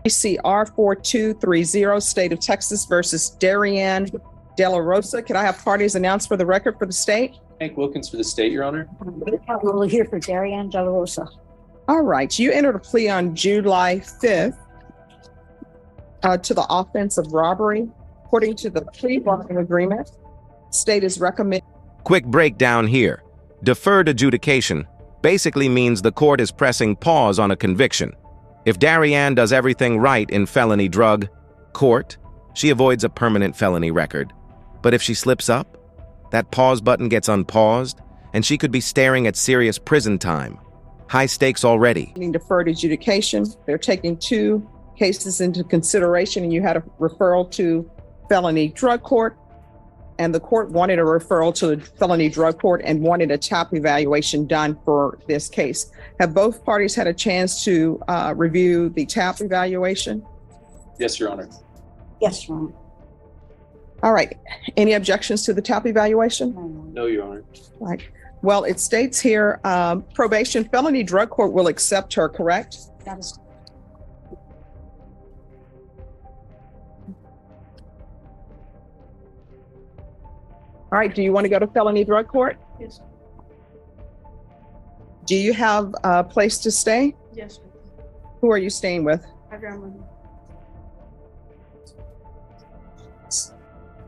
ICR 4230, State of Texas versus Darianne Delar Rosa. Can I have parties announced for the record for the state? Hank Wilkins for the state, Your Honor. We'll hear for Darianne Delar Rosa. All right. You entered a plea on July 5th to the offense of robbery. According to the plea bargaining agreement, state is recommending. Quick breakdown here. Deferred adjudication basically means the court is pressing pause on a conviction. If Darianne does everything right in felony drug court, she avoids a permanent felony record. But if she slips up, that pause button gets unpaused, and she could be staring at serious prison time. High stakes already. Deferred adjudication. They're taking 2 cases into consideration, and you had a referral to felony drug court, and the court wanted a referral to the felony drug court and wanted a TAP evaluation done for this case. Have both parties had a chance to review the TAP evaluation? Yes, Your Honor. Yes, Your Honor. All right. Any objections to the TAP evaluation? No, Your Honor. All right. Well, it states here, probation felony drug court will accept her, correct? That is. All right. Do you want to go to felony drug court? Yes. Do you have a place to stay? Yes. Who are you staying with? My grandmother.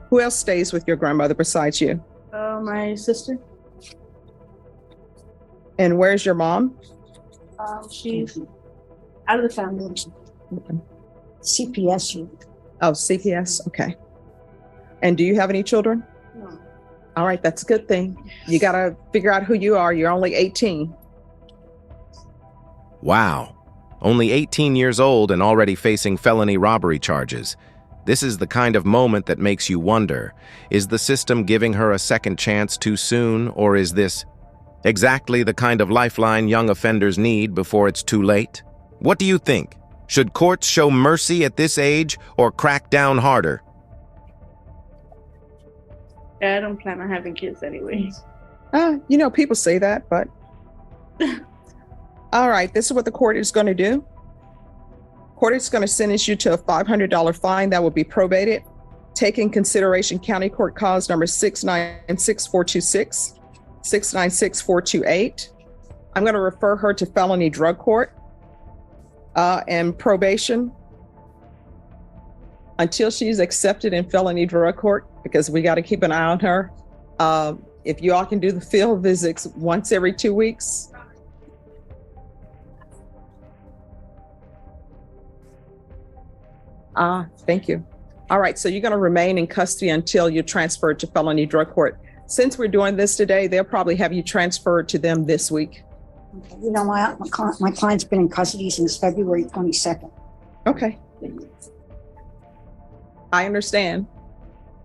Who else stays with your grandmother besides you? My sister. And where's your mom? She's out of the family. CPS. Oh, CPS. Okay. And do you have any children? No. All right. That's a good thing. You got to figure out who you are. You're only 18. Wow. Only 18 years old and already facing felony robbery charges. This is the kind of moment that makes you wonder, is the system giving her a second chance too soon, or is this exactly the kind of lifeline young offenders need before it's too late? What do you think? Should courts show mercy at this age or crack down harder? I don't plan on having kids anyway. People say that, but all right, this is what the court is going to do. Court is going to sentence you to a $500 fine that will be probated. Take in consideration county court cause number 696-426, 696-428. I'm going to refer her to felony drug court and probation until she's accepted in felony drug court, because we got to keep an eye on her. If you all can do the field visits once every 2 weeks. Thank you. All right, so you're going to remain in custody until you're transferred to felony drug court. Since we're doing this today, they'll probably have you transferred to them this week. Okay. My client's been in custody since February 22nd. Okay. I understand,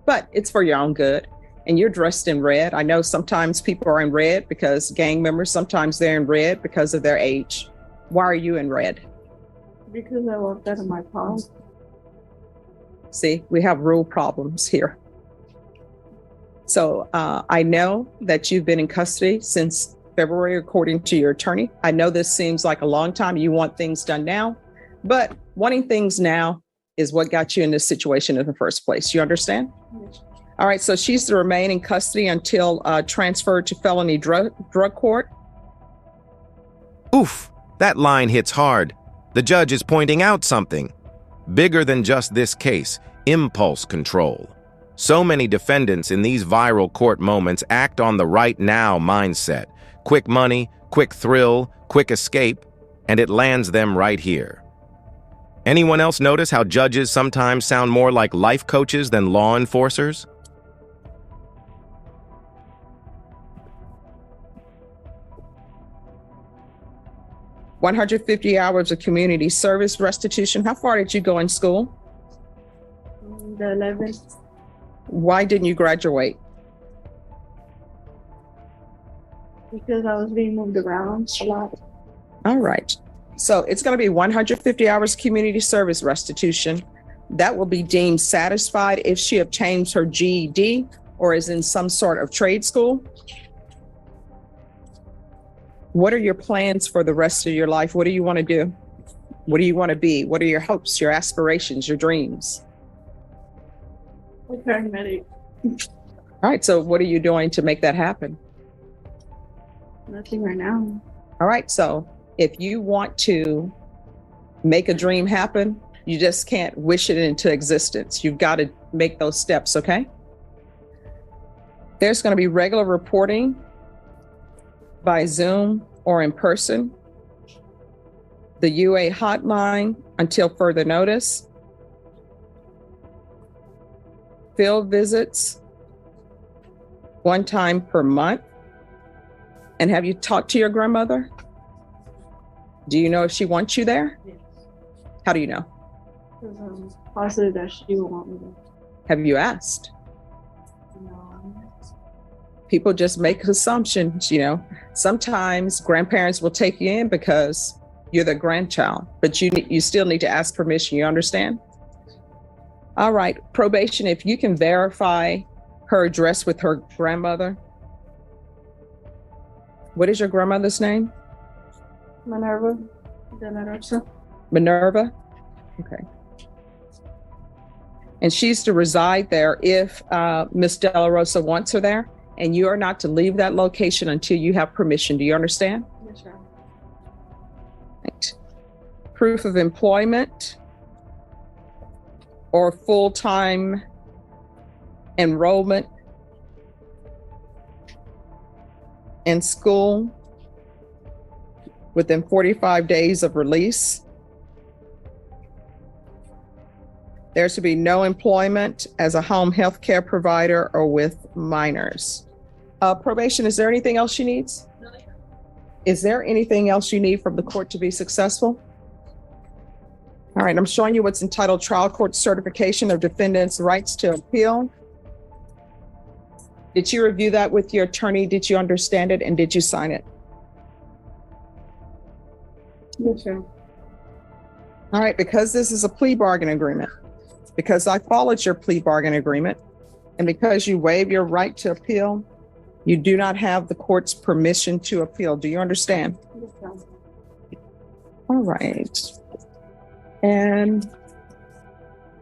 but it's for your own good. And you're dressed in red. I know sometimes people are in red because gang members, sometimes they're in red because of their age. Why are you in red? Because I worked out of my palm. See, we have rule problems here. So I know that you've been in custody since February, according to your attorney. I know this seems like a long time. You want things done now, but wanting things now is what got you in this situation in the first place. You understand? Yes. All right. So she's to remain in custody until transferred to felony drug court. Oof, that line hits hard. The judge is pointing out something. Bigger than just this case, impulse control. So many defendants in these viral court moments act on the right now mindset. Quick money, quick thrill, quick escape, and it lands them right here. Anyone else notice how judges sometimes sound more like life coaches than law enforcers? $150 hours of community service restitution. How far did you go in school? The 11th. Why didn't you graduate? Because I was being moved around a lot. All right. So it's going to be 150 hours community service restitution. That will be deemed satisfied if she obtains her GED or is in some sort of trade school. What are your plans for the rest of your life? What do you want to do? What do you want to be? What are your hopes, your aspirations, your dreams? A paramedic. All right, so what are you doing to make that happen? Nothing right now. All right, so if you want to make a dream happen, you just can't wish it into existence. You've got to make those steps, okay? There's going to be regular reporting by Zoom or in person. The UA hotline until further notice. Field visits 1 time per month. And have you talked to your grandmother? Do you know if she wants you there? Yes. How do you know? Because I'm positive that she will want me there. Have you asked? No. People just make assumptions, you know. Sometimes grandparents will take you in because you're the grandchild, but you still need to ask permission, you understand? All right, probation, if you can verify her address with her grandmother. What is your grandmother's name? Minerva Delar Rosa. Minerva? Okay. And she's to reside there if Miss Delar Rosa wants her there, and you are not to leave that location until you have permission. Do you understand? Yes, sir. Right. Proof of employment or full-time enrollment in school within 45 days of release. There should be no employment as a home health care provider or with minors. Probation, is there anything else she needs? Is there anything else you need from the court to be successful? All right, I'm showing you what's entitled Trial Court Certification of Defendant's Rights to Appeal. Did you review that with your attorney? Did you understand it? And did you sign it? Yes, sir. All right, because this is a plea bargain agreement, because I followed your plea bargain agreement, and because you waive your right to appeal, you do not have the court's permission to appeal. Do you understand? Yes, sir. All right. And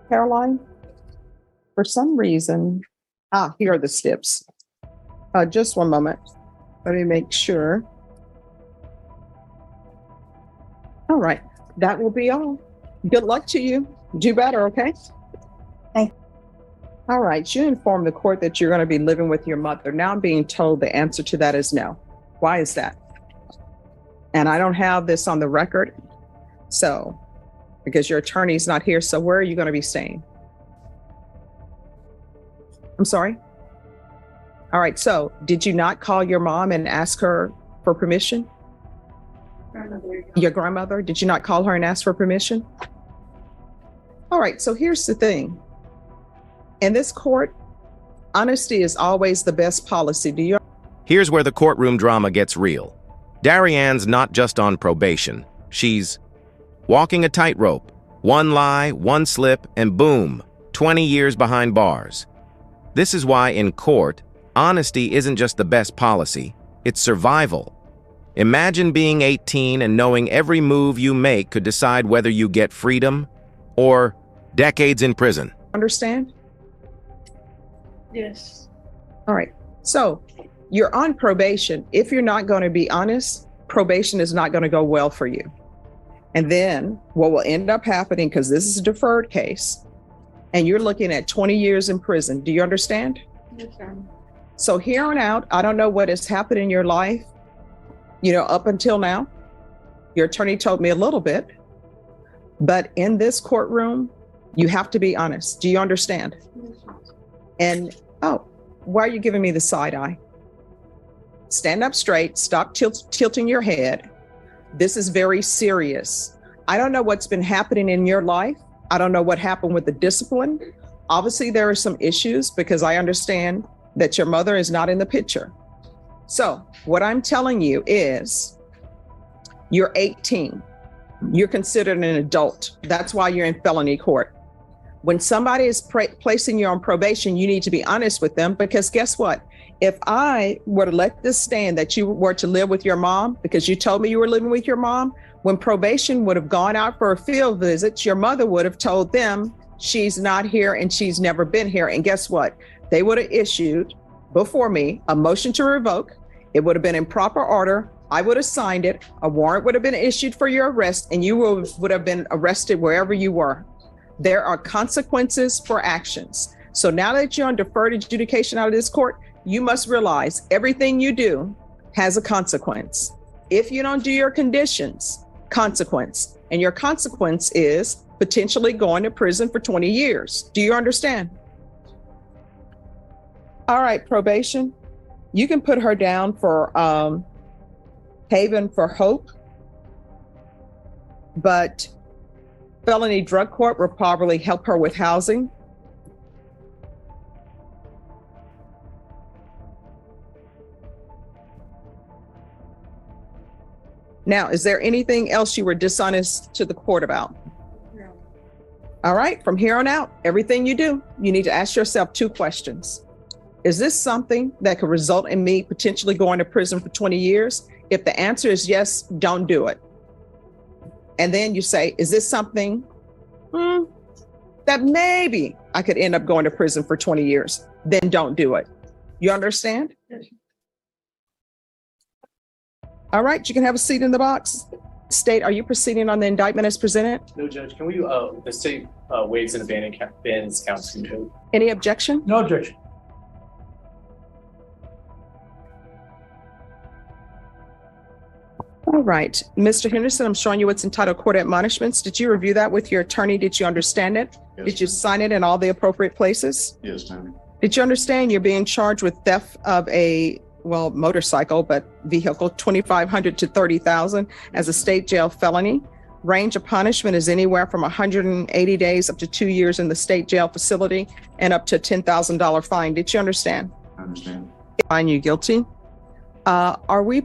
Caroline, for some reason, here are the steps. Just one moment. Let me make sure. All right, that will be all. Good luck to you. Do better, okay? Thank you. All right, you informed the court that you're going to be living with your mother. Now I'm being told the answer to that is no. Why is that? And I don't have this on the record. So, because your attorney's not here, so where are you going to be staying? I'm sorry? All right, so did you not call your mom and ask her for permission? Your grandmother, did you not call her and ask for permission? All right, so here's the thing. In this court, honesty is always the best policy. Here's where the courtroom drama gets real. Darianne's not just on probation. She's walking a tightrope. One lie, one slip, and boom, 20 years behind bars. This is why in court, honesty isn't just the best policy, it's survival. Imagine being 18 and knowing every move you make could decide whether you get freedom or decades in prison. Understand? Yes. All right, so you're on probation. If you're not going to be honest, probation is not going to go well for you. And then what will end up happening, because this is a deferred case, and you're looking at 20 years in prison. Do you understand? Yes, sir. So here on out, I don't know what has happened in your life, up until now. Your attorney told me a little bit, but in this courtroom, you have to be honest. Do you understand? Yes, sir. And, why are you giving me the side eye? Stand up straight, stop tilting your head. This is very serious. I don't know what's been happening in your life. I don't know what happened with the discipline. Obviously, there are some issues because I understand that your mother is not in the picture. So what I'm telling you is you're 18. You're considered an adult. That's why you're in felony court. When somebody is placing you on probation, you need to be honest with them, because guess what? If I were to let this stand that you were to live with your mom, because you told me you were living with your mom, When probation would have gone out for a field visit, your mother would have told them she's not here and she's never been here. And guess what? They would have issued, before me, a motion to revoke. It would have been in proper order. I would have signed it. A warrant would have been issued for your arrest, and you would have been arrested wherever you were. There are consequences for actions. So now that you're on deferred adjudication out of this court, you must realize everything you do has a consequence. If you don't do your conditions, consequence. And your consequence is potentially going to prison for 20 years. Do you understand? All right, probation. You can put her down for Haven for Hope, but felony drug court will probably help her with housing. Now, is there anything else you were dishonest to the court about? No. All right, from here on out, everything you do, you need to ask yourself 2 questions. Is this something that could result in me potentially going to prison for 20 years? If the answer is yes, don't do it. And then you say, is this something that maybe I could end up going to prison for 20 years? Then don't do it. You understand? Yes. All right, you can have a seat in the box. State, are you proceeding on the indictment as presented? No, Judge, can we, the state waives and bans counts control. Any objection? No objection. All right, Mr. Henderson, I'm showing you what's entitled court admonishments. Did you review that with your attorney? Did you understand it? Yes, Did you sign it in all the appropriate places? Yes, ma'am. Did you understand you're being charged with theft of a, well, motorcycle, but vehicle, $2,500 to $30,000 as a state jail felony? Range of punishment is anywhere from 180 days up to 2 years in the state jail facility and up to a $10,000 fine. Did you understand? I understand. Find you guilty. Are we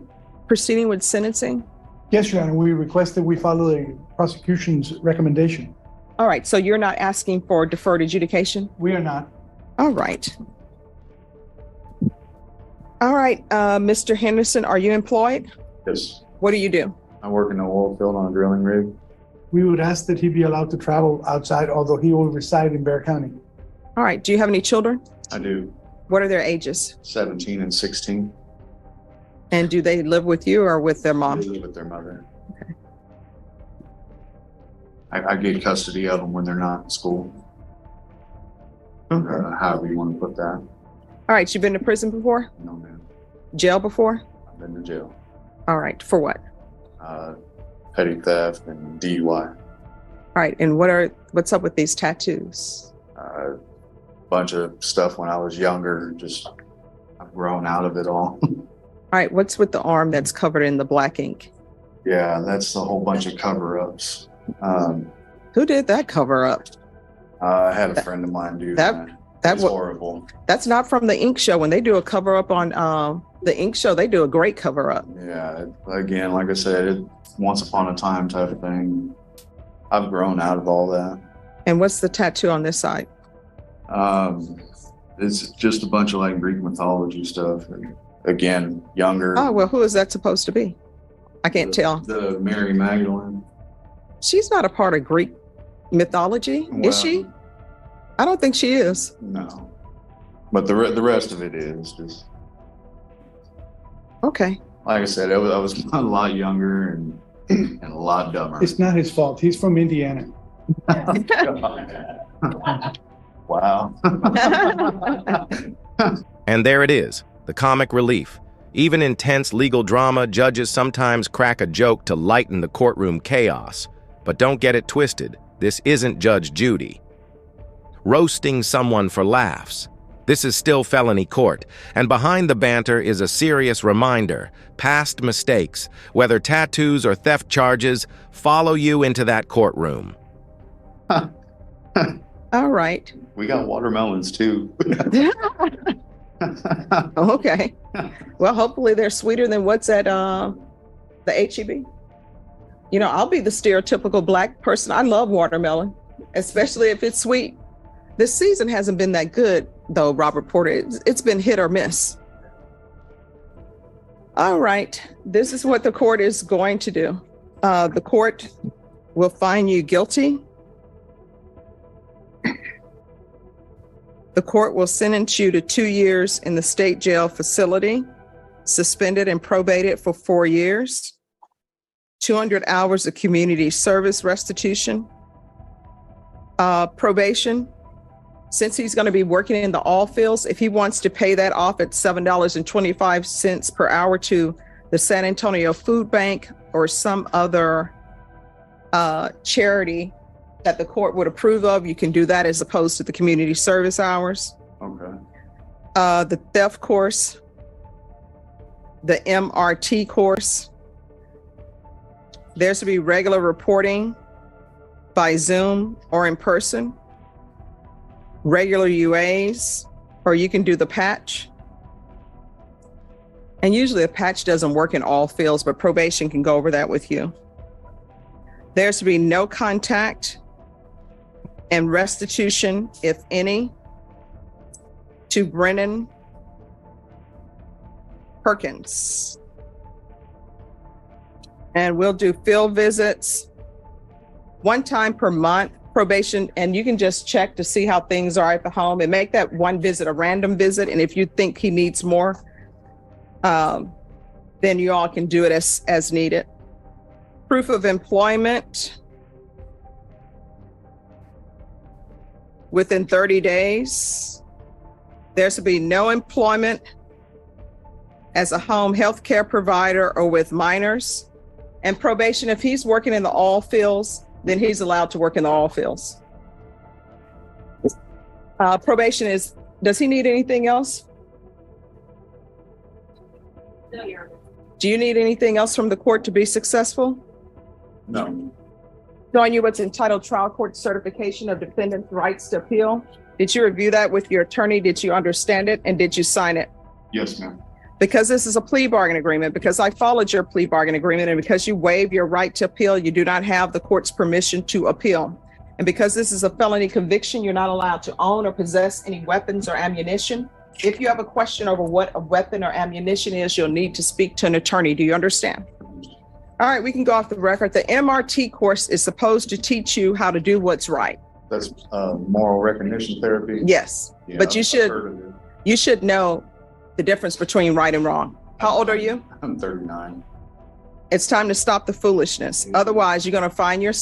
proceeding with sentencing? Yes, Your Honor, we request that we follow the prosecution's recommendation. All right, so you're not asking for deferred adjudication? We are not. All right. All right, Mr. Henderson, are you employed? Yes. What do you do? I work in the oil field on a drilling rig. We would ask that he be allowed to travel outside, although he will reside in Bexar County. All right, do you have any children? I do. What are their ages? 17 and 16. And do they live with you or with their mom? They live with their mother. Okay. I get custody of them when they're not in school. However you want to put that. All right, you've been to prison before? No, man. Jail before? I've been to jail. All right, for what? Petty theft and DUI. All right, and what's up with these tattoos? Bunch of stuff when I was younger. Just I've grown out of it all. All right, what's with the arm that's covered in the black ink? Yeah, that's a whole bunch of cover-ups. Who did that cover up? I had a friend of mine do that. That's horrible. That's not from the ink show. When they do a cover up on the ink show, they do a great cover up. Yeah, again, like I said, once upon a time type of thing. I've grown out of all that. And what's the tattoo on this side? It's just a bunch of like Greek mythology stuff. And again, younger. Oh, well, who is that supposed to be? I can't tell. The Mary Magdalene. She's not a part of Greek mythology, is she? I don't think she is. No. But the rest of it is just. Okay. Like I said, I was a lot younger and a lot dumber. It's not his fault. He's from Indiana. Wow. And there it is, the comic relief. Even in tense legal drama, judges sometimes crack a joke to lighten the courtroom chaos. But don't get it twisted, this isn't Judge Judy. Roasting someone for laughs. This is still felony court, and behind the banter is a serious reminder. Past mistakes, whether tattoos or theft charges, follow you into that courtroom. All right. We got watermelons too. Okay. Well, hopefully they're sweeter than what's at the HEB. You know, I'll be the stereotypical Black person. I love watermelon, especially if it's sweet. This season hasn't been that good, though, Robert Porter. It's been hit or miss. All right. This is what the court is going to do. The court will find you guilty. The court will sentence you to 2 years in the state jail facility, suspended and probated for 4 years, 200 hours of community service restitution, probation. Since he's going to be working in the all fields, if he wants to pay that off at $7.25 per hour to the San Antonio Food Bank or some other charity that the court would approve of, you can do that as opposed to the community service hours. Okay. The theft course, the MRT course. There's to be regular reporting by Zoom or in person, regular UAs, or you can do the patch. And usually the patch doesn't work in all fields, but probation can go over that with you. There's to be no contact and restitution, if any, to Brennan Perkins. And we'll do field visits 1 time per month, probation, and you can just check to see how things are at the home and make that one visit a random visit. And if you think he needs more, then you all can do it as needed. Proof of employment within 30 days. There's to be no employment as a home health care provider or with minors. And probation, if he's working in the all fields, then he's allowed to work in the all fields. Probation is, does he need anything else? Do you need anything else from the court to be successful? No. Showing you what's entitled Trial Court Certification of Defendant's Rights to Appeal. Did you review that with your attorney? Did you understand it? And did you sign it? Yes, ma'am. Because this is a plea bargain agreement, because I followed your plea bargain agreement, and because you waive your right to appeal, you do not have the court's permission to appeal. And because this is a felony conviction, you're not allowed to own or possess any weapons or ammunition. If you have a question over what a weapon or ammunition is, you'll need to speak to an attorney. Do you understand? All right, we can go off the record. The MRT course is supposed to teach you how to do what's right. That's moral recognition therapy. Yes, Yeah, but you I've heard of it. should know the difference between right and wrong. How old are you? I'm 39. It's time to stop the foolishness. Otherwise, you're going to find yourself